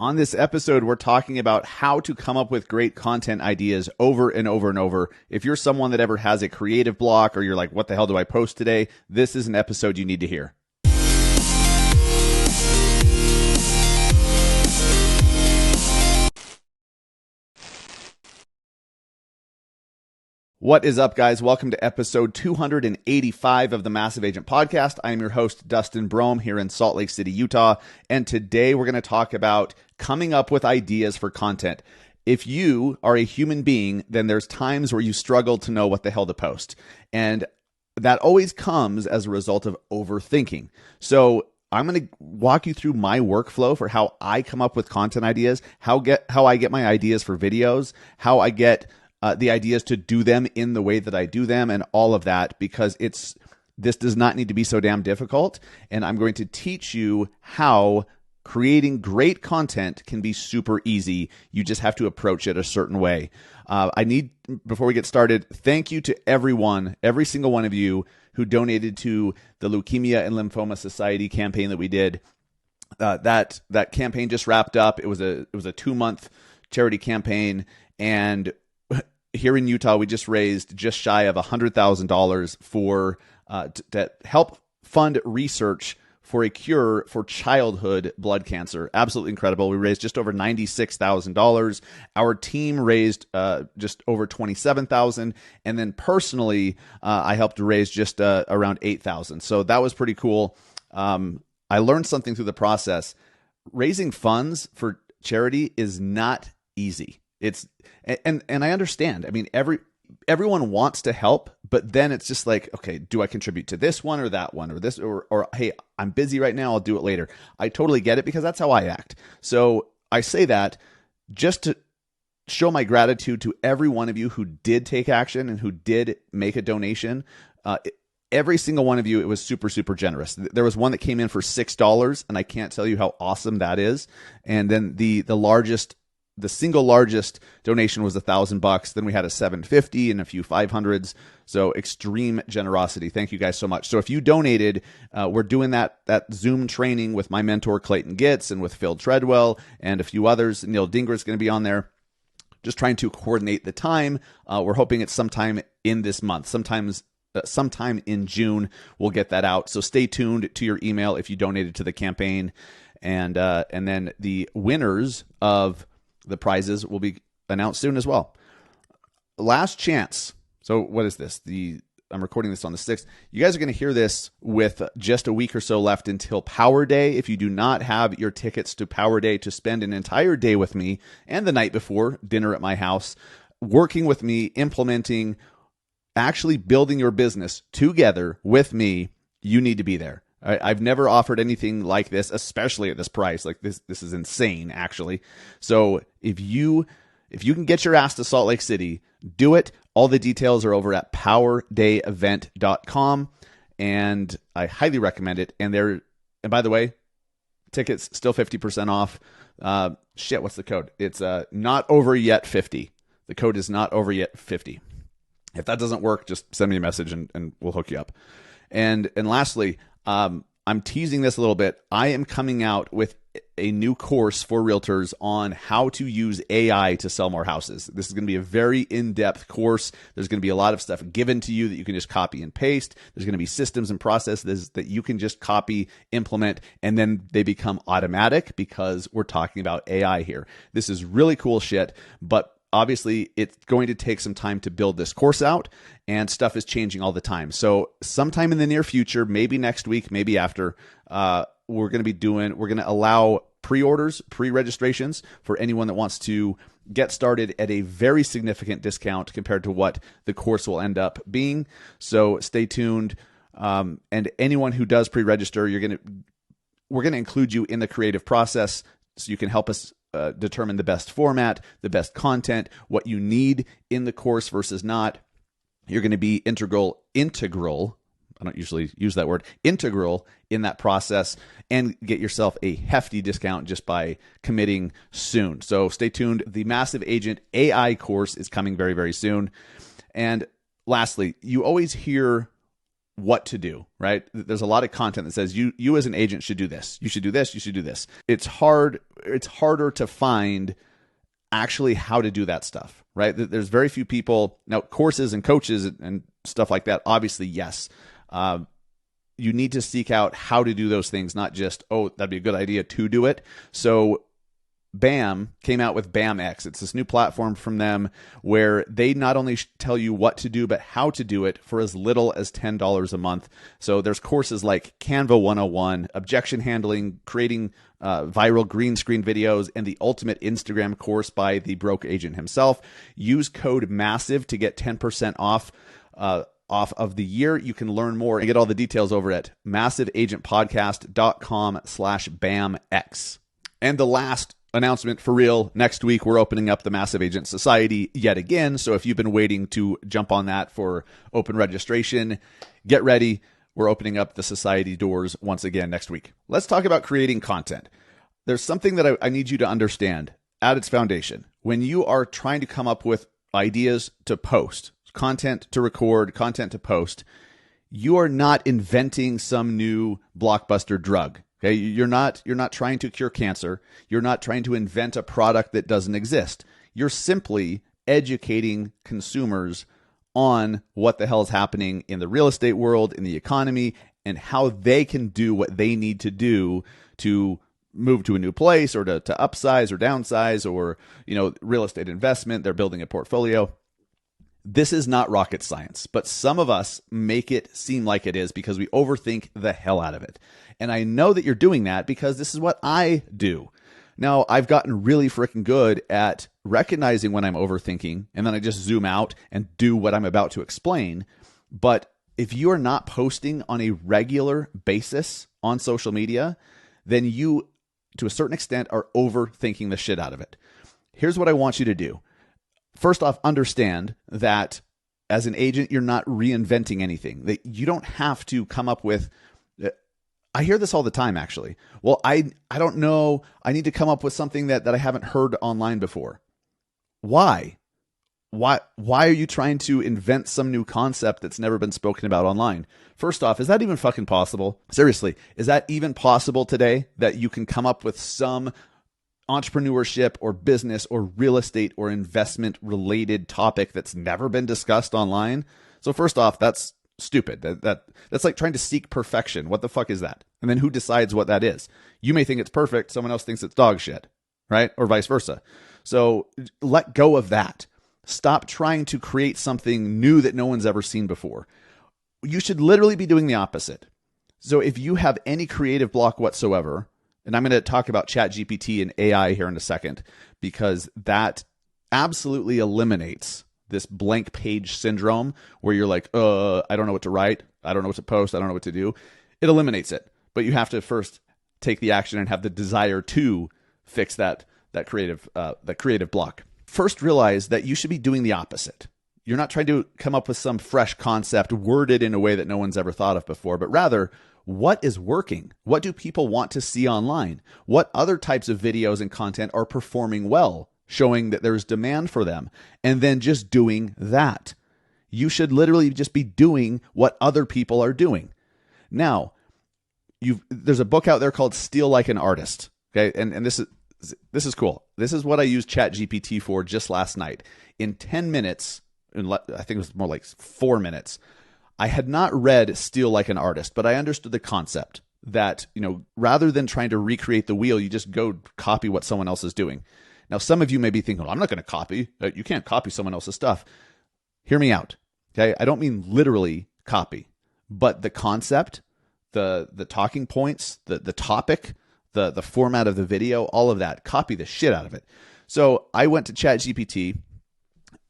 On this episode, we're talking about how to come up with great content ideas over and over and over. If you're someone that ever has a creative block or you're like, what the hell do I post today? This is an episode you need to hear. What is up, guys? Welcome to episode 285 of the Massive Agent Podcast. I am your host, Dustin Brohm, here in Salt Lake City, Utah. And today we're going to talk about coming up with ideas for content. If you are a human being, then there's times where you struggle to know what the hell to post. And that always comes as a result of overthinking. So I'm going to walk you through my workflow for how I come up with content ideas, how I get my ideas for videos, how I get the ideas to do them in the way that I do them, and all of that, because this does not need to be so damn difficult. And I'm going to teach you how creating great content can be super easy. You just have to approach it a certain way. Before we get started, thank you to everyone, every single one of you who donated to the Leukemia and Lymphoma Society campaign that we did. That campaign just wrapped up. It was a 2-month charity campaign, and here in Utah, we just raised just shy of $100,000 for to help fund research for a cure for childhood blood cancer. Absolutely incredible. We raised just over $96,000. Our team raised just over $27,000, and then personally, I helped raise just around $8,000. So that was pretty cool. I learned something through the process. Raising funds for charity is not easy. And I understand. I mean, everyone wants to help, but then it's just like, okay, do I contribute to this one or that one or this, or hey, I'm busy right now, I'll do it later. I totally get it because that's how I act. So I say that just to show my gratitude to every one of you who did take action and who did make a donation. Every single one of you, it was super, super generous. There was one that came in for $6, and I can't tell you how awesome that is. And then the single largest donation was $1,000. Then we had a $750 and a few $500s. So extreme generosity. Thank you guys so much. So if you donated, we're doing that Zoom training with my mentor, Clayton Gitz, and with Phil Treadwell and a few others. Neil Dinger is going to be on there. Just trying to coordinate the time. We're hoping it's sometime in this month. Sometime in June, we'll get that out. So stay tuned to your email if you donated to the campaign. And then the winners of the prizes will be announced soon as well. Last chance. So what is this? I'm recording this on the 6th. You guys are going to hear this with just a week or so left until Power Day. If you do not have your tickets to Power Day to spend an entire day with me and the night before, dinner at my house, working with me, implementing, actually building your business together with me, you need to be there. I've never offered anything like this, especially at this price. Like this is insane, actually. So if you can get your ass to Salt Lake City, do it. All the details are over at powerdayevent.com, and I highly recommend it. And by the way, tickets still 50% off. What's the code? It's not over yet 50. The code is not over yet 50. If that doesn't work, just send me a message and we'll hook you up. And lastly, I'm teasing this a little bit. I am coming out with a new course for realtors on how to use AI to sell more houses. This is going to be a very in-depth course. There's going to be a lot of stuff given to you that you can just copy and paste. There's going to be systems and processes that you can just copy, implement, and then they become automatic because we're talking about AI here. This is really cool shit, but obviously, it's going to take some time to build this course out, and stuff is changing all the time. So sometime in the near future, maybe next week, maybe after, we're going to allow pre-orders, pre-registrations for anyone that wants to get started at a very significant discount compared to what the course will end up being. So stay tuned. And anyone who does pre-register, we're going to include you in the creative process so you can help us determine the best format, the best content, what you need in the course versus not. You're going to be integral. I don't usually use that word, integral in that process, and get yourself a hefty discount just by committing soon. So stay tuned. The Massive Agent AI course is coming very, very soon. And lastly, you always hear what to do, right? There's a lot of content that says you as an agent should do this. You should do this. You should do this. It's harder to find actually how to do that stuff, right? There's very few people now, courses and coaches and stuff like that. Obviously, yes. You need to seek out how to do those things, not just, oh, that'd be a good idea to do it. So BAM came out with BAM X. It's this new platform from them where they not only tell you what to do, but how to do it for as little as $10 a month. So there's courses like Canva 101, objection handling, creating viral green screen videos, and the ultimate Instagram course by the broke agent himself. Use code MASSIVE to get 10% off of the year. You can learn more and get all the details over at massiveagentpodcast.com/BAMX. And the last announcement for real, next week we're opening up the Massive Agent Society yet again. So if you've been waiting to jump on that for open registration, get ready. We're opening up the society doors once again next week. Let's talk about creating content. There's something that I need you to understand at its foundation. When you are trying to come up with ideas to post, content to record, content to post, you are not inventing some new blockbuster drug. Okay, you're not trying to cure cancer. You're not trying to invent a product that doesn't exist. You're simply educating consumers on what the hell is happening in the real estate world, in the economy, and how they can do what they need to do to move to a new place or to upsize or downsize or, real estate investment. They're building a portfolio. This is not rocket science, but some of us make it seem like it is because we overthink the hell out of it. And I know that you're doing that because this is what I do. Now, I've gotten really freaking good at recognizing when I'm overthinking, and then I just zoom out and do what I'm about to explain. But if you are not posting on a regular basis on social media, then you, to a certain extent, are overthinking the shit out of it. Here's what I want you to do. First off, understand that as an agent, you're not reinventing anything. That you don't have to come up with. I hear this all the time, actually. Well, I don't know. I need to come up with something that I haven't heard online before. Why? Why are you trying to invent some new concept that's never been spoken about online? First off, is that even fucking possible? Seriously, is that even possible today that you can come up with some entrepreneurship or business or real estate or investment related topic that's never been discussed online? So first off, that's stupid. That's like trying to seek perfection. What the fuck is that? And then who decides what that is? You may think it's perfect. Someone else thinks it's dog shit, right? Or vice versa. So let go of that. Stop trying to create something new that no one's ever seen before. You should literally be doing the opposite. So if you have any creative block whatsoever, and I'm going to talk about ChatGPT and AI here in a second, because that absolutely eliminates this blank page syndrome where you're like, I don't know what to write. I don't know what to post. I don't know what to do. It eliminates it. But you have to first take the action and have the desire to fix that creative block. First, realize that you should be doing the opposite. You're not trying to come up with some fresh concept worded in a way that no one's ever thought of before, but rather, what is working? What do people want to see online? What other types of videos and content are performing well, showing that there's demand for them? And then just doing that. You should literally just be doing what other people are doing. Now, there's a book out there called Steal Like an Artist. Okay, and this is cool. This is what I used ChatGPT for just last night. In 10 minutes, I think it was more like 4 minutes, I had not read Steal Like an Artist, but I understood the concept that, rather than trying to recreate the wheel, you just go copy what someone else is doing. Now, some of you may be thinking, I'm not going to copy. You can't copy someone else's stuff. Hear me out. Okay, I don't mean literally copy, but the concept, the talking points, the topic, the format of the video, all of that, copy the shit out of it. So I went to ChatGPT.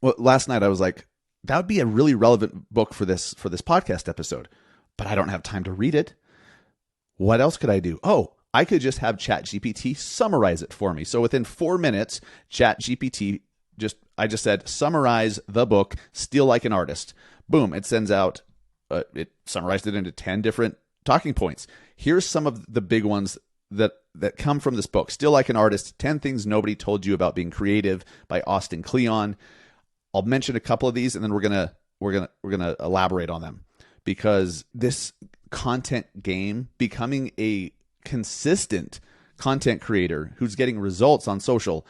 Well, last night I was like, that would be a really relevant book for this podcast episode, but I don't have time to read it. What else could I do? Oh, I could just have ChatGPT summarize it for me. So within 4 minutes, ChatGPT I just said, summarize the book, Steal Like an Artist. Boom, it sends out, it summarized it into 10 different talking points. Here's some of the big ones that come from this book. Steal Like an Artist, 10 Things Nobody Told You About Being Creative by Austin Kleon. I'll mention a couple of these and then we're gonna elaborate on them. because this content game, becoming a consistent content creator who's getting results on social,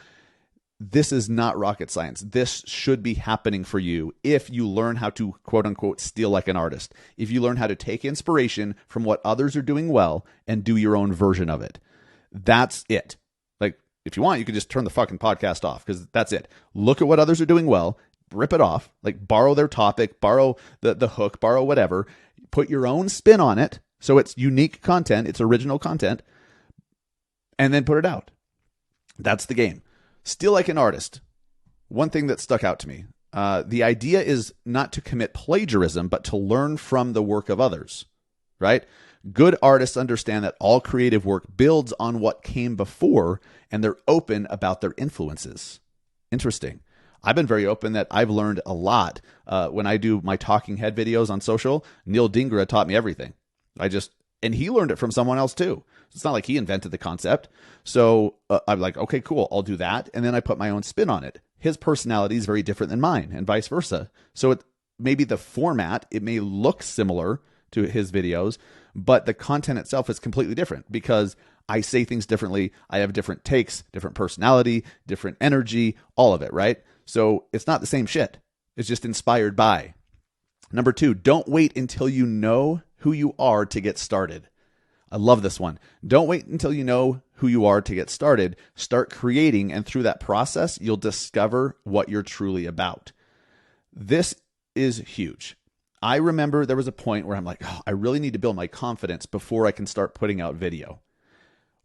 this is not rocket science. This should be happening for you if you learn how to, quote unquote, steal like an artist. If you learn how to take inspiration from what others are doing well and do your own version of it. That's it. Like, if you want, you can just turn the fucking podcast off, because that's it. Look at what others are doing well, rip it off, like borrow their topic, borrow the hook, borrow whatever, put your own spin on it so it's unique content, it's original content, and then put it out. That's the game. Steal like an artist. One thing that stuck out to me. The idea is not to commit plagiarism, but to learn from the work of others, right? Good artists understand that all creative work builds on what came before, and they're open about their influences. Interesting. I've been very open that I've learned a lot. When I do my talking head videos on social, Neil Dingra taught me everything. And he learned it from someone else too. It's not like he invented the concept. So I'm like, okay, cool, I'll do that. And then I put my own spin on it. His personality is very different than mine, and vice versa. So maybe the format, it may look similar to his videos, but the content itself is completely different because I say things differently. I have different takes, different personality, different energy, all of it, right? So it's not the same shit. It's just inspired by. Number 2, don't wait until you know who you are to get started. I love this one. Don't wait until you know who you are to get started. Start creating, and through that process, you'll discover what you're truly about. This is huge. I remember there was a point where I'm like, I really need to build my confidence before I can start putting out video.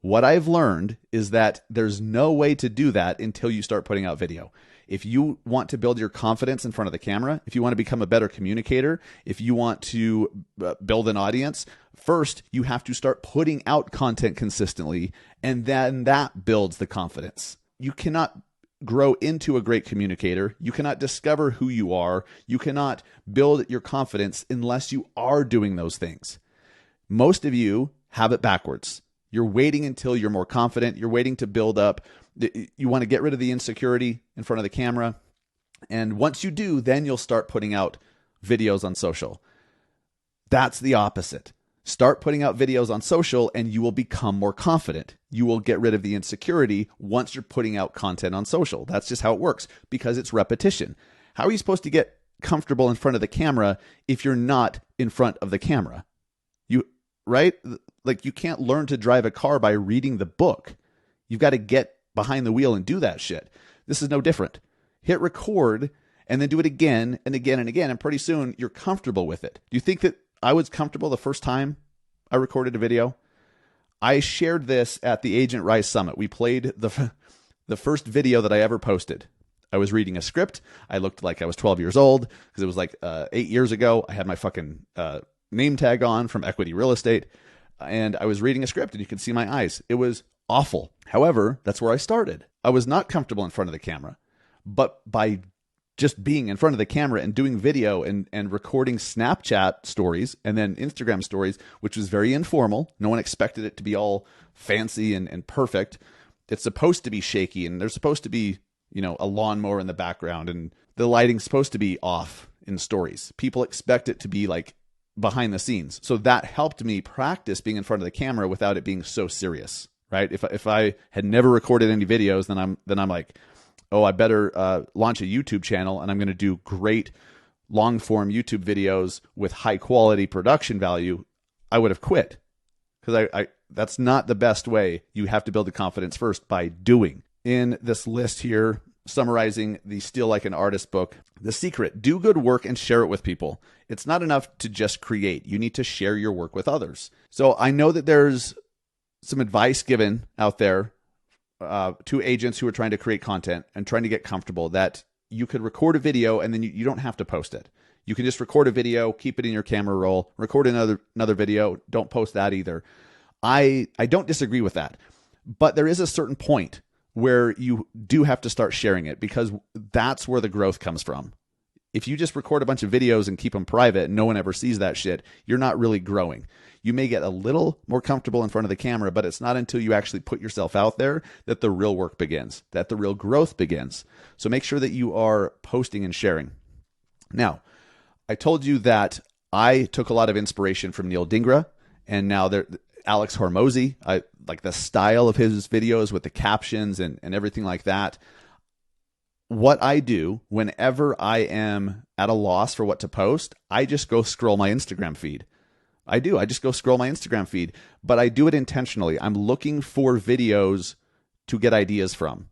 What I've learned is that there's no way to do that until you start putting out video. If you want to build your confidence in front of the camera, if you want to become a better communicator, if you want to build an audience, first you have to start putting out content consistently, and then that builds the confidence. You cannot grow into a great communicator. You cannot discover who you are. You cannot build your confidence unless you are doing those things. Most of you have it backwards. You're waiting until you're more confident. You're waiting to build up. You want to get rid of the insecurity in front of the camera. And once you do, then you'll start putting out videos on social. That's the opposite. Start putting out videos on social and you will become more confident. You will get rid of the insecurity once you're putting out content on social. That's just how it works because it's repetition. How are you supposed to get comfortable in front of the camera if you're not in front of the camera? Right? Like, you can't learn to drive a car by reading the book. You've got to get behind the wheel and do that shit. This is no different. Hit record and then do it again and again and again. And pretty soon you're comfortable with it. Do you think that I was comfortable the first time I recorded a video? I shared this at the Agent Rise Summit. We played the first video that I ever posted. I was reading a script. I looked like I was 12 years old because it was like 8 years ago. I had my fucking name tag on from Equity Real Estate. And I was reading a script and you could see my eyes. It was awful. However, that's where I started. I was not comfortable in front of the camera. But by just being in front of the camera and doing video and recording Snapchat stories and then Instagram stories, which was very informal. No one expected it to be all fancy and perfect. It's supposed to be shaky and there's supposed to be, a lawnmower in the background and the lighting's supposed to be off in stories. People expect it to be like behind the scenes. So that helped me practice being in front of the camera without it being so serious, right? If I had never recorded any videos, then I'm like, oh, I better launch a YouTube channel and I'm going to do great long form YouTube videos with high quality production value. I would have quit because I that's not the best way. You have to build the confidence first by doing. In this list here, summarizing the Steal Like an Artist book, the secret: do good work and share it with people. It's not enough to just create. You need to share your work with others. So I know that there's some advice given out there to agents who are trying to create content and trying to get comfortable that you could record a video and then you don't have to post it. You can just record a video, keep it in your camera roll, record another video, don't post that either. I don't disagree with that. But there is a certain point where you do have to start sharing it because that's where the growth comes from. If you just record a bunch of videos and keep them private and no one ever sees that shit, you're not really growing. You may get a little more comfortable in front of the camera, but it's not until you actually put yourself out there that the real work begins, that the real growth begins. So make sure that you are posting and sharing. Now, I told you that I took a lot of inspiration from Neil Dingra, and now Alex Hormozy. I like the style of his videos with the captions and everything like that. What I do whenever I am at a loss for what to post, I just go scroll my Instagram feed. I just go scroll my Instagram feed, but I do it intentionally. I'm looking for videos to get ideas from.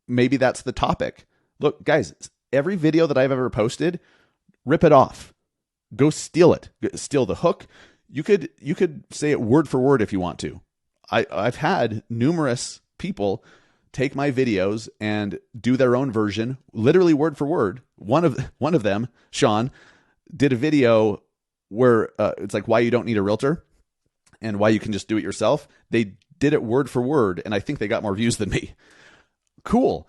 Maybe that's the topic. Look, guys, every video that I've ever posted, rip it off. Go steal it. Steal the hook. You could say it word for word if you want to. I've had numerous people take my videos and do their own version, literally word for word. One of them, Sean, did a video where it's like why you don't need a realtor and why you can just do it yourself. They did it word for word, and I think they got more views than me. Cool.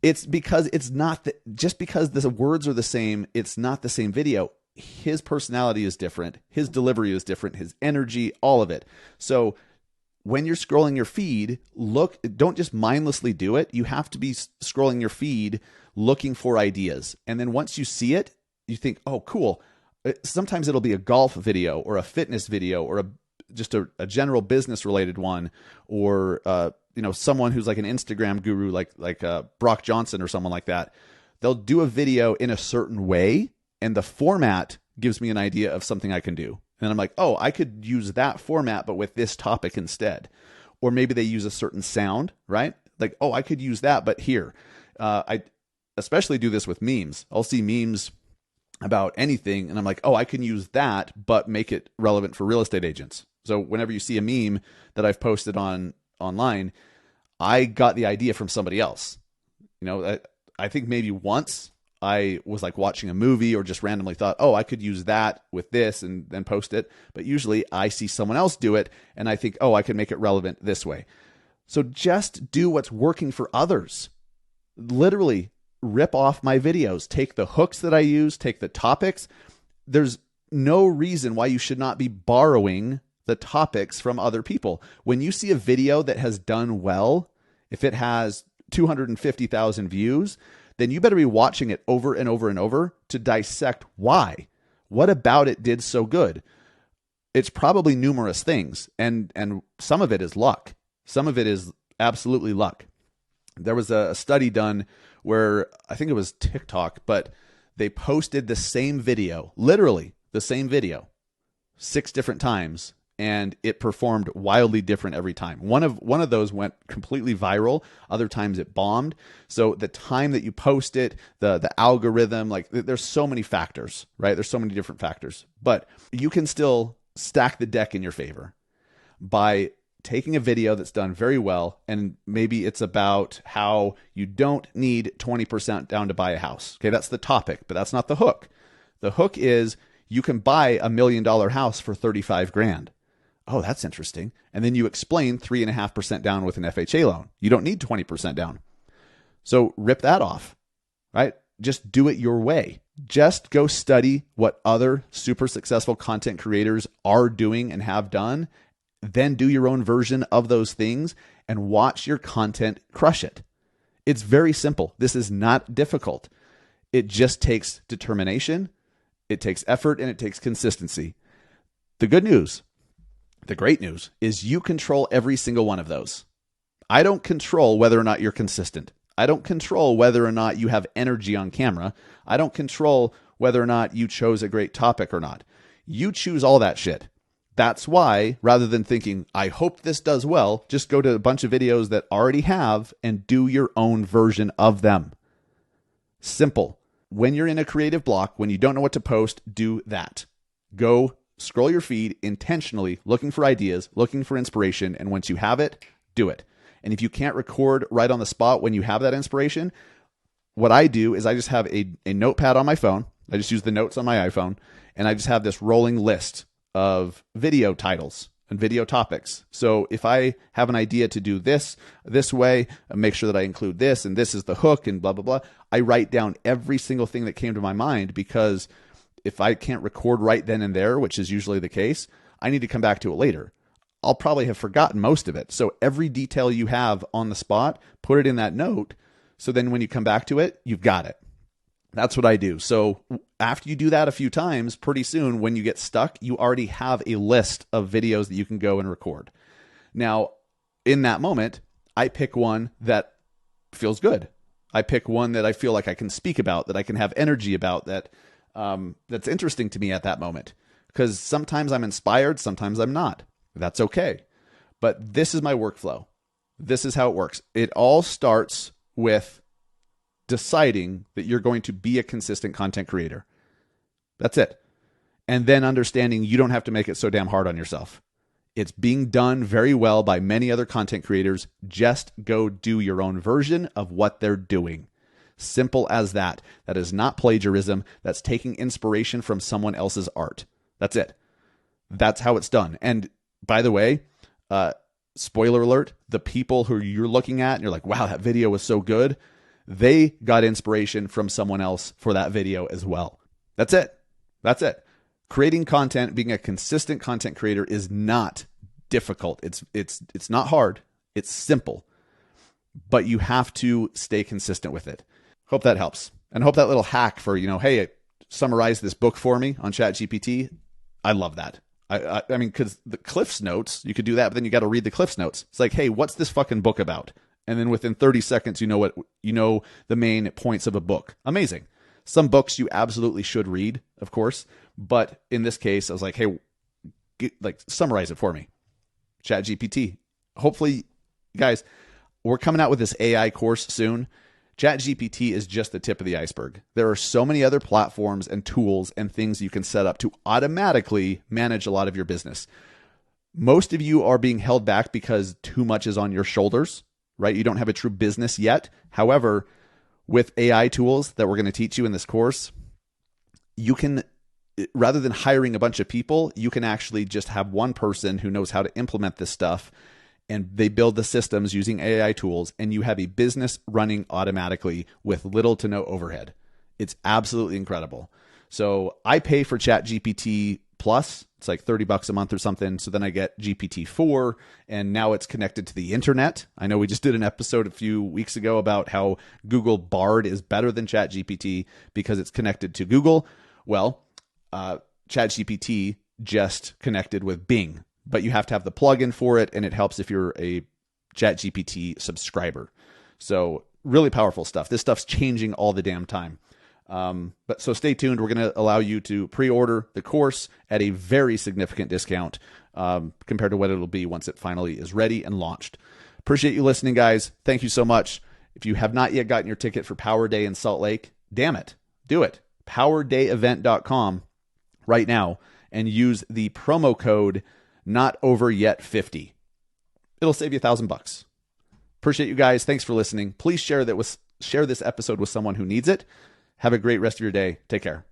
It's because it's not just because the words are the same, it's not the same video. His personality is different. His delivery is different. His energy, all of it. So when you're scrolling your feed, don't just mindlessly do it. You have to be scrolling your feed looking for ideas. And then once you see it, you think, oh, cool. Sometimes it'll be a golf video or a fitness video or just a general business related one, or someone who's like an Instagram guru, like Brock Johnson or someone like that. They'll do a video in a certain way, and the format gives me an idea of something I can do. And I'm like, oh, I could use that format, but with this topic instead. Or maybe they use a certain sound, right? Like, oh, I could use that, but here. I especially do this with memes. I'll see memes about anything, and I'm like, oh, I can use that, but make it relevant for real estate agents. So whenever you see a meme that I've posted online, I got the idea from somebody else. I think maybe once I was like watching a movie or just randomly thought, oh, I could use that with this and then post it. But usually I see someone else do it and I think, oh, I can make it relevant this way. So just do what's working for others. Literally rip off my videos, take the hooks that I use, take the topics. There's no reason why you should not be borrowing the topics from other people. When you see a video that has done well, if it has 250,000 views, then you better be watching it over and over and over to dissect why. What about it did so good? It's probably numerous things, and some of it is luck. Some of it is absolutely luck. There was a study done where I think it was TikTok, but they posted the same video, literally the same video, 6 different times, and it performed wildly different every time. One of those went completely viral. Other times it bombed. So the time that you post it, the algorithm, like there's so many factors, right? There's so many different factors, but you can still stack the deck in your favor by taking a video that's done very well, and maybe it's about how you don't need 20% down to buy a house. Okay, that's the topic, but that's not the hook. The hook is you can buy $1 million house for 35 grand. Oh, that's interesting. And then you explain 3.5% down with an FHA loan. You don't need 20% down. So rip that off, right? Just do it your way. Just go study what other super successful content creators are doing and have done. Then do your own version of those things and watch your content crush it. It's very simple. This is not difficult. It just takes determination, it takes effort, and it takes consistency. The good news, the great news, is you control every single one of those. I don't control whether or not you're consistent. I don't control whether or not you have energy on camera. I don't control whether or not you chose a great topic or not. You choose all that shit. That's why, rather than thinking, I hope this does well, just go to a bunch of videos that already have and do your own version of them. Simple. When you're in a creative block, when you don't know what to post, do that. Go scroll your feed intentionally, looking for ideas, looking for inspiration, and once you have it, do it. And if you can't record right on the spot when you have that inspiration, what I do is I just have a notepad on my phone. I just use the notes on my iPhone, and I just have this rolling list of video titles and video topics. So if I have an idea to do this way, I make sure that I include this, and this is the hook, and blah, blah, blah. I write down every single thing that came to my mind, because if I can't record right then and there, which is usually the case, I need to come back to it later. I'll probably have forgotten most of it. So every detail you have on the spot, put it in that note. So then when you come back to it, you've got it. That's what I do. So after you do that a few times, pretty soon when you get stuck, you already have a list of videos that you can go and record. Now, in that moment, I pick one that feels good. I pick one that I feel like I can speak about, that I can have energy about, that's interesting to me at that moment. Because sometimes I'm inspired, sometimes I'm not. That's okay. But this is my workflow. This is how it works. It all starts with deciding that you're going to be a consistent content creator. That's it. And then understanding you don't have to make it so damn hard on yourself. It's being done very well by many other content creators. Just go do your own version of what they're doing. Simple as that. That is not plagiarism. That's taking inspiration from someone else's art. That's it. That's how it's done. And by the way, spoiler alert, the people who you're looking at and you're like, wow, that video was so good, they got inspiration from someone else for that video as well. That's it. That's it. Creating content, being a consistent content creator is not difficult. It's not hard. It's simple. But you have to stay consistent with it. Hope that helps. And hope that little hack for, hey, summarize this book for me on ChatGPT. I love that. I mean, because the Cliff's Notes, you could do that, but then you got to read the Cliff's Notes. It's like, hey, what's this fucking book about? And then within 30 seconds, you know the main points of a book. Amazing. Some books you absolutely should read, of course. But in this case, I was like, hey, summarize it for me. ChatGPT. Hopefully, guys, we're coming out with this AI course soon. ChatGPT is just the tip of the iceberg. There are so many other platforms and tools and things you can set up to automatically manage a lot of your business. Most of you are being held back because too much is on your shoulders. Right? You don't have a true business yet. However, with AI tools that we're going to teach you in this course, you can, rather than hiring a bunch of people, you can actually just have one person who knows how to implement this stuff, and they build the systems using AI tools, and you have a business running automatically with little to no overhead. It's absolutely incredible. So I pay for ChatGPT Plus. It's like $30 a month or something. So then I get GPT-4, and now it's connected to the internet. I know we just did an episode a few weeks ago about how Google Bard is better than ChatGPT because it's connected to Google. Well, ChatGPT just connected with Bing, but you have to have the plugin for it, and it helps if you're a ChatGPT subscriber. So really powerful stuff. This stuff's changing all the damn time. But so stay tuned. We're going to allow you to pre-order the course at a very significant discount compared to what it'll be once it finally is ready and launched. Appreciate you listening, guys. Thank you so much. If you have not yet gotten your ticket for Power Day in Salt Lake, damn it, do it. PowerDayEvent.com right now and use the promo code NotOverYet50. It'll save you $1,000. Appreciate you guys. Thanks for listening. Please share this episode with someone who needs it. Have a great rest of your day. Take care.